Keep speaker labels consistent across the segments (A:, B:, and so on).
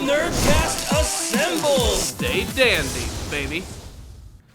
A: Nerdcast assemble!
B: Stay dandy, baby.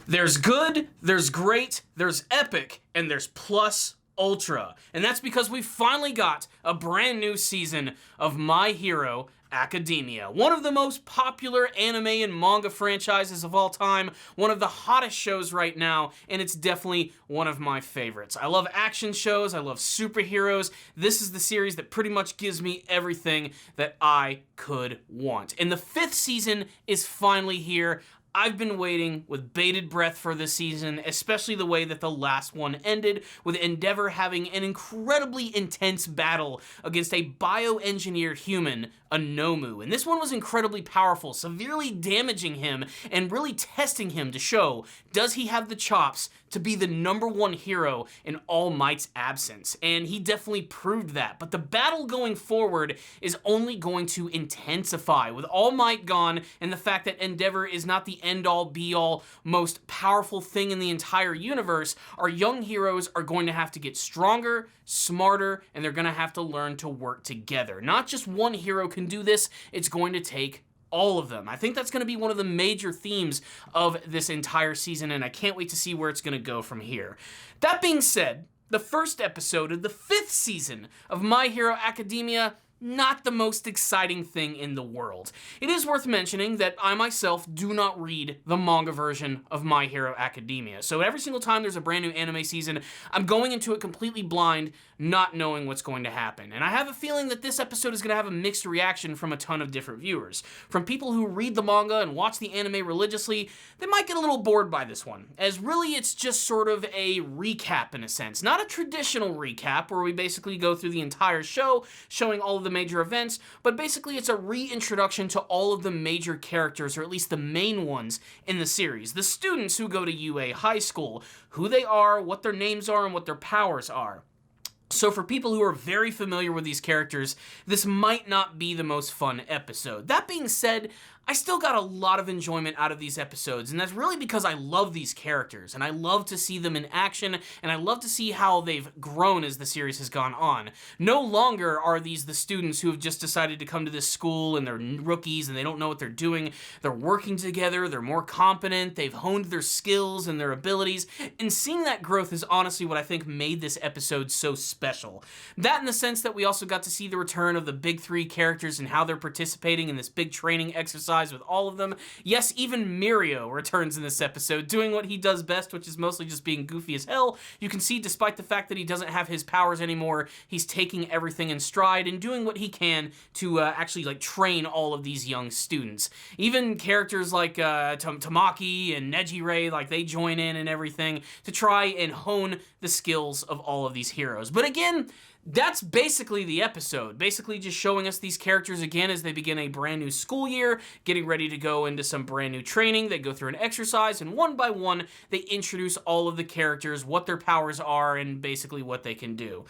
B: There's good, there's great, there's epic, and there's plus ultra. And that's because we finally got a brand new season of My Hero Academia. One of the most popular anime and manga franchises of all time, one of the hottest shows right now, and it's definitely one of my favorites. I love action shows, I love superheroes. This is the series that pretty much gives me everything that I could want. And the 5th season is finally here. I've been waiting with bated breath for this season, especially the way that the last one ended, with Endeavor having an incredibly intense battle against a bioengineered human, a Nomu. And this one was incredibly powerful, severely damaging him and really testing him to show, does he have the chops to be the #1 hero in All Might's absence? And he definitely proved that. But the battle going forward is only going to intensify with All Might gone and the fact that Endeavor is not the end-all, be-all, most powerful thing in the entire universe. Our young heroes are going to have to get stronger, smarter, and they're going to have to learn to work together. Not just one hero can do this, it's going to take all of them. I think that's going to be one of the major themes of this entire season, and I can't wait to see where it's going to go from here. That being said, the first episode of the 5th season of My Hero Academia, not the most exciting thing in the world. It is worth mentioning that I myself do not read the manga version of My Hero Academia. So every single time there's a brand new anime season, I'm going into it completely blind, not knowing what's going to happen. And I have a feeling that this episode is going to have a mixed reaction from a ton of different viewers. From people who read the manga and watch the anime religiously, they might get a little bored by this one, as really it's just sort of a recap in a sense. Not a traditional recap where we basically go through the entire show, showing all of the major events, but basically it's a reintroduction to all of the major characters, or at least the main ones in the series. The students who go to UA High School, who they are, what their names are, and what their powers are. So for people who are very familiar with these characters, this might not be the most fun episode. That being said, I still got a lot of enjoyment out of these episodes, and that's really because I love these characters, and I love to see them in action, and I love to see how they've grown as the series has gone on. No longer are these the students who have just decided to come to this school, and they're rookies, and they don't know what they're doing. They're working together, they're more competent, they've honed their skills and their abilities, and seeing that growth is honestly what I think made this episode so special. That in the sense that we also got to see the return of the big 3 characters and how they're participating in this big training exercise with all of them. Yes, even Mirio returns in this episode, doing what he does best, which is mostly just being goofy as hell. You can see, despite the fact that he doesn't have his powers anymore, he's taking everything in stride and doing what he can to actually train all of these young students. Even characters like Tamaki and Nejire, they join in and everything to try and hone the skills of all of these heroes. But again, that's basically the episode. Basically just showing us these characters again as they begin a brand new school year, getting ready to go into some brand new training. They go through an exercise, and one by one, they introduce all of the characters, what their powers are, and basically what they can do.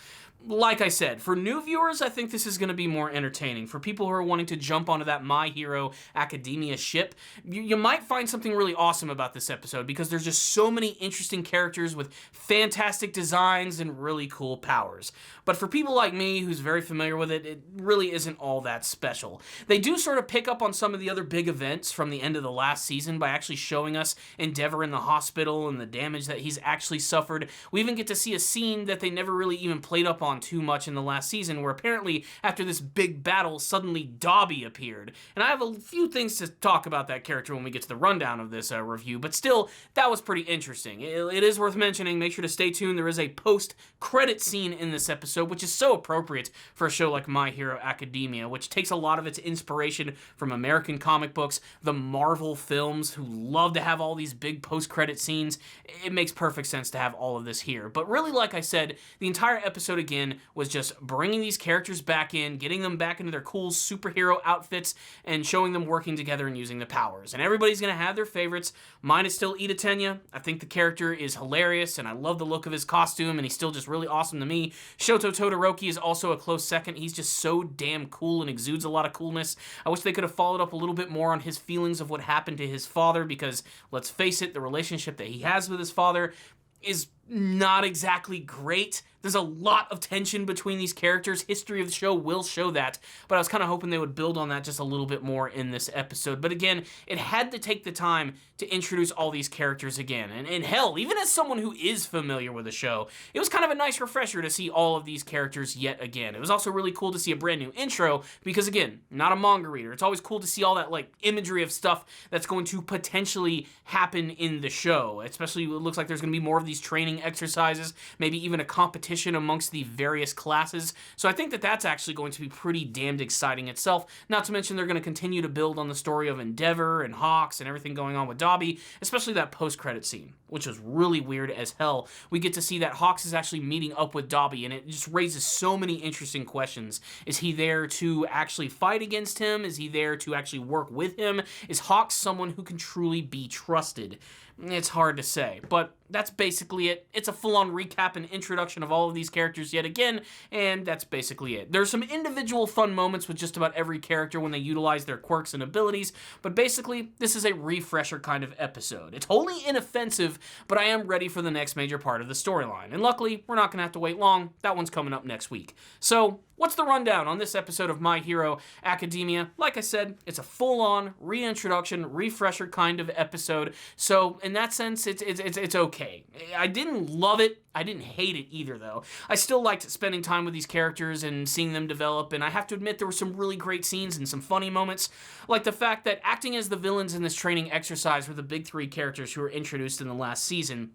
B: Like I said, for new viewers, I think this is going to be more entertaining. For people who are wanting to jump onto that My Hero Academia ship, you might find something really awesome about this episode because there's just so many interesting characters with fantastic designs and really cool powers. But for people like me who's very familiar with it, it really isn't all that special. They do sort of pick up on some of the other big events from the end of the last season by actually showing us Endeavor in the hospital and the damage that he's actually suffered. We even get to see a scene that they never really even played up on too much in the last season, where apparently after this big battle, suddenly Dabi appeared. And I have a few things to talk about that character when we get to the rundown of this review, but still, that was pretty interesting. It is worth mentioning. Make sure to stay tuned. There is a post-credit scene in this episode, which is so appropriate for a show like My Hero Academia, which takes a lot of its inspiration from American comic books, the Marvel films, who love to have all these big post-credit scenes. It makes perfect sense to have all of this here. But really, like I said, the entire episode again was just bringing these characters back in, getting them back into their cool superhero outfits, and showing them working together and using the powers. And everybody's going to have their favorites. Mine is still Ida Tenya. I think the character is hilarious, and I love the look of his costume, and he's still just really awesome to me. Shoto Todoroki is also a close second. He's just so damn cool and exudes a lot of coolness. I wish they could have followed up a little bit more on his feelings of what happened to his father, because, let's face it, the relationship that he has with his father is not exactly great. There's a lot of tension between these characters. History of the show will show that, but I was kind of hoping they would build on that just a little bit more in this episode. But again, it had to take the time to introduce all these characters again. And hell, even as someone who is familiar with the show, it was kind of a nice refresher to see all of these characters yet again. It was also really cool to see a brand new intro because, again, not a manga reader. It's always cool to see all that like imagery of stuff that's going to potentially happen in the show. Especially, it looks like there's going to be more of these training exercises, maybe even a competition amongst the various classes. So I think that that's actually going to be pretty damned exciting itself. Not to mention they're going to continue to build on the story of Endeavor and Hawks and everything going on with Dabi, especially that post-credit scene, which was really weird as hell. We get to see that Hawks is actually meeting up with Dabi, and it just raises so many interesting questions. Is he there to actually fight against him? Is he there to actually work with him? Is Hawks someone who can truly be trusted? It's hard to say, but that's basically it. It's a full-on recap and introduction of all of these characters yet again, and that's basically it. There's some individual fun moments with just about every character when they utilize their quirks and abilities, but basically, this is a refresher kind of episode. It's wholly inoffensive, but I am ready for the next major part of the storyline, and luckily, we're not going to have to wait long. That one's coming up next week. So, what's the rundown on this episode of My Hero Academia? Like I said, it's a full-on reintroduction, refresher kind of episode, so in that sense, it's okay. I didn't love it. I didn't hate it either, though. I still liked spending time with these characters and seeing them develop, and I have to admit there were some really great scenes and some funny moments, like the fact that acting as the villains in this training exercise were the big three characters who were introduced in the last season.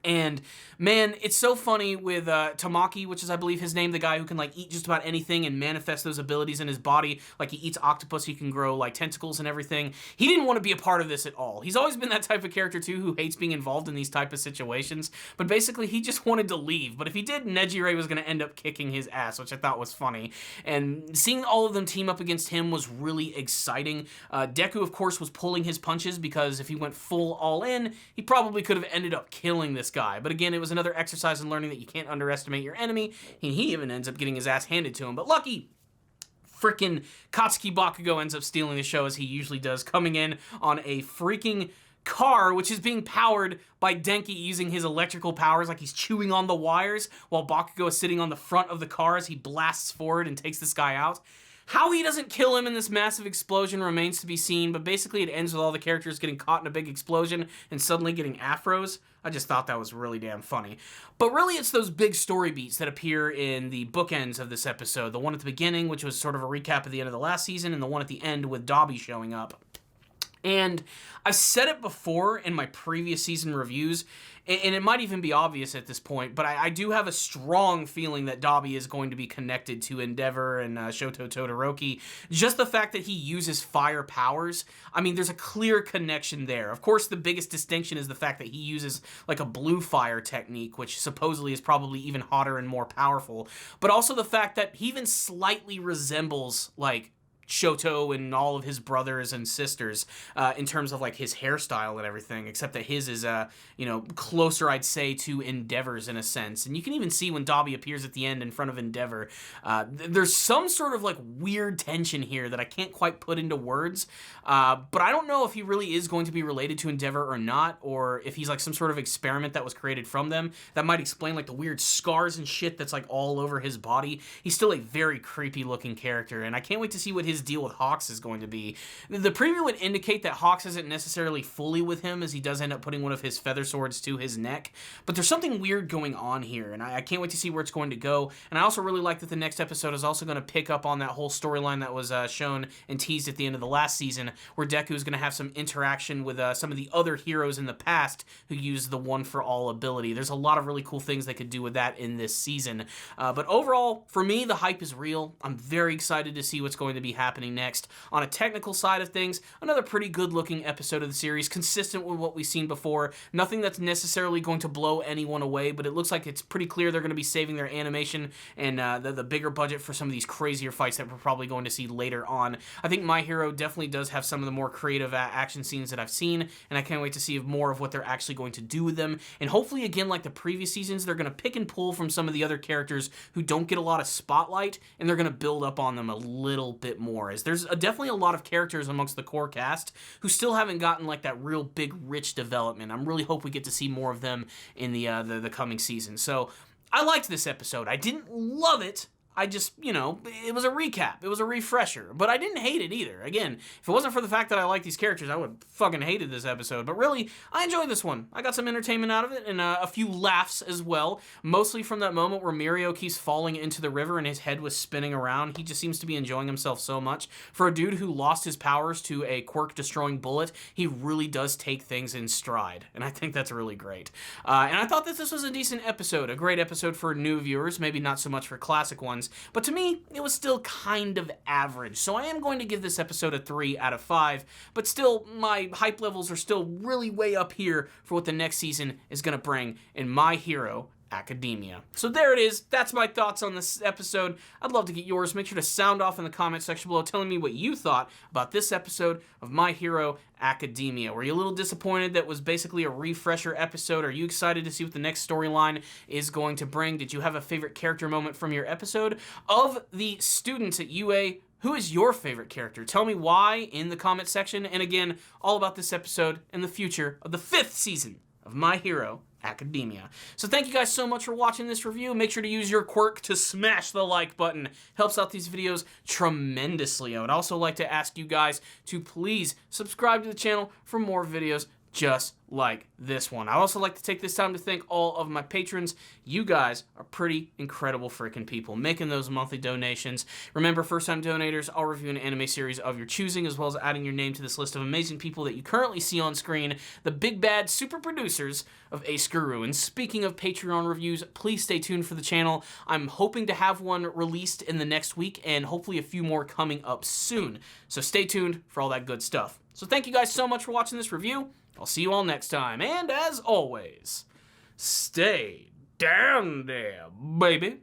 B: And man, it's so funny with Tamaki, which is, I believe, his name, the guy who can like eat just about anything and manifest those abilities in his body. Like he eats octopus, he can grow like tentacles and everything. He didn't want to be a part of this at all. He's always been that type of character too, who hates being involved in these type of situations. But basically, he just wanted to leave. But if he did, Nejire was going to end up kicking his ass, which I thought was funny. And seeing all of them team up against him was really exciting. Deku, of course, was pulling his punches because if he went full all in, he probably could have ended up killing this guy. But again, it was another exercise in learning that you can't underestimate your enemy, and he even ends up getting his ass handed to him. But lucky, frickin' Katsuki Bakugo ends up stealing the show as he usually does, coming in on a freaking car, which is being powered by Denki using his electrical powers, like he's chewing on the wires, while Bakugo is sitting on the front of the car as he blasts forward and takes this guy out. How he doesn't kill him in this massive explosion remains to be seen, but basically it ends with all the characters getting caught in a big explosion and suddenly getting afros. I just thought that was really damn funny. But really, it's those big story beats that appear in the bookends of this episode. The one at the beginning, which was sort of a recap of the end of the last season, and the one at the end with Dabi showing up. And I've said it before in my previous season reviews, and it might even be obvious at this point, but I do have a strong feeling that Dabi is going to be connected to Endeavor and Shoto Todoroki. Just the fact that he uses fire powers, I mean, there's a clear connection there. Of course, the biggest distinction is the fact that he uses like a blue fire technique, which supposedly is probably even hotter and more powerful, but also the fact that he even slightly resembles like Shoto and all of his brothers and sisters in terms of like his hairstyle and everything, except that his is closer, I'd say, to Endeavor's in a sense. And you can even see when Dabi appears at the end in front of Endeavor, there's some sort of like weird tension here that I can't quite put into words, but I don't know if he really is going to be related to Endeavor or not, or if he's like some sort of experiment that was created from them. That might explain like the weird scars and shit that's like all over his body. He's still a very creepy looking character, and I can't wait to see what his deal with Hawks is going to be. The preview would indicate that Hawks isn't necessarily fully with him, as he does end up putting one of his feather swords to his neck, but there's something weird going on here, and I can't wait to see where it's going to go. And I also really like that the next episode is also going to pick up on that whole storyline that was shown and teased at the end of the last season, where Deku is going to have some interaction with some of the other heroes in the past who used the One for All ability. There's a lot of really cool things they could do with that in this season. But overall, for me, the hype is real. I'm very excited to see what's going to be happening next. On a technical side of things, another pretty good looking episode of the series, consistent with what we've seen before. Nothing that's necessarily going to blow anyone away, but it looks like it's pretty clear they're going to be saving their animation and the bigger budget for some of these crazier fights that we're probably going to see later on. I think My Hero definitely does have some of the more creative action scenes that I've seen, and I can't wait to see more of what they're actually going to do with them. And hopefully, again, like the previous seasons, they're going to pick and pull from some of the other characters who don't get a lot of spotlight, and they're going to build up on them a little bit more. more, as there's definitely a lot of characters amongst the core cast who still haven't gotten like that real big, rich development. I'm really hope we get to see more of them in the coming season. So I liked this episode. I didn't love it. I just, it was a recap. It was a refresher. But I didn't hate it either. Again, if it wasn't for the fact that I like these characters, I would have fucking hated this episode. But really, I enjoyed this one. I got some entertainment out of it and a few laughs as well. Mostly from that moment where Mirio keeps falling into the river and his head was spinning around. He just seems to be enjoying himself so much. For a dude who lost his powers to a quirk-destroying bullet, he really does take things in stride. And I think that's really great. And I thought that this was a decent episode. A great episode for new viewers. Maybe not so much for classic ones. But to me, it was still kind of average. So I am going to give this episode a 3 out of 5. But still, my hype levels are still really way up here for what the next season is going to bring in My Hero Academia. So there it is. That's my thoughts on this episode. I'd love to get yours. Make sure to sound off in the comment section below telling me what you thought about this episode of My Hero Academia. Were you a little disappointed that was basically a refresher episode? Are you excited to see what the next storyline is going to bring? Did you have a favorite character moment from your episode? Of the students at UA, who is your favorite character? Tell me why in the comment section. And again, all about this episode and the future of the 5th season of My Hero Academia. So thank you guys so much for watching this review. Make sure to use your quirk to smash the like button. Helps out these videos tremendously. I would also like to ask you guys to please subscribe to the channel for more videos just like this one. I also like to take this time to thank all of my patrons. You guys are pretty incredible freaking people making those monthly donations. Remember, first-time donators, I'll review an anime series of your choosing, as well as adding your name to this list of amazing people that you currently see on screen, the big bad super producers of Ace Guru. And speaking of Patreon reviews, please stay tuned for the channel. I'm hoping to have one released in the next week, and hopefully a few more coming up soon. So stay tuned for all that good stuff. So thank you guys so much for watching this review. I'll see you all next time, and as always, stay down there, baby.